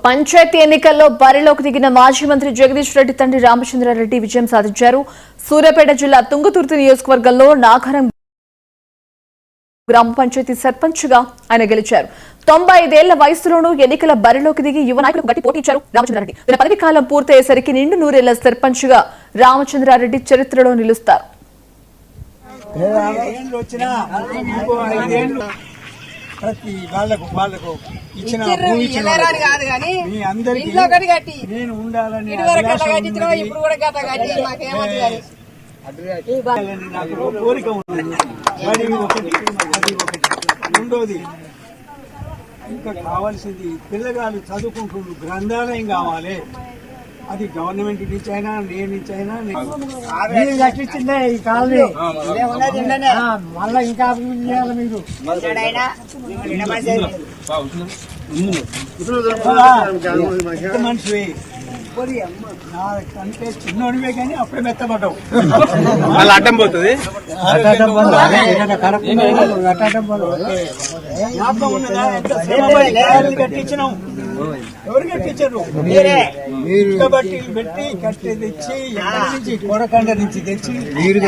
పంచాయతీ ఎన్నికల్లో బరిలోకి దిగిన మాజీ మంత్రి జగదీష్ రెడ్డి తండ్రి రామచంద్రారెడ్డి విజయం సాధించారు. సూర్యాపేట జిల్లా తుంగతుర్తి నియోజకవర్గంలో నాగరం గ్రామ పంచాయతీ సర్పంచ్ గా ఆయన గెలిచారు. 95 ఏళ్ల వయసులోనూ ఎన్నికల బరిలోకి దిగి యువ నాయకులకు గట్టి పోటీ ఇచ్చారు రామచంద్రారెడ్డి. తన పదవి కాలం పూర్తయ్యేసరికి నిండు 100 ఏళ్ల సర్పంచ్ గా రామచంద్రారెడ్డి చరిత్రలో నిలుస్తారు. ప్రతి వాళ్ళకు ఇచ్చిన మీ అందరికీ నేను ఉండాలని నాకు కోరిక ఉంది. అది ఒకటి. రెండోది ఇంకా కావాల్సింది పిల్లగాళ్ళు చదువుకుంటున్నారు, గ్రంథాలయం కావాలి. అది గవర్నమెంట్ నుంచి అయినా నేను నుంచి అయినా కట్టించిందే ఈ కాలనీ మళ్ళా ఇంకా అభివృద్ధి చేయాలి. మీరు మనిషి అంటే చిన్నోడివే కానీ అప్పుడే మెత్తబడ్డావు. అడ్డం పోతుంది కట్టించినాం. ఎవరు కట్టించారు? బట్టీలు పెట్టి కట్టి తెచ్చి నుంచి కొడకండ నుంచి తెచ్చి మీరు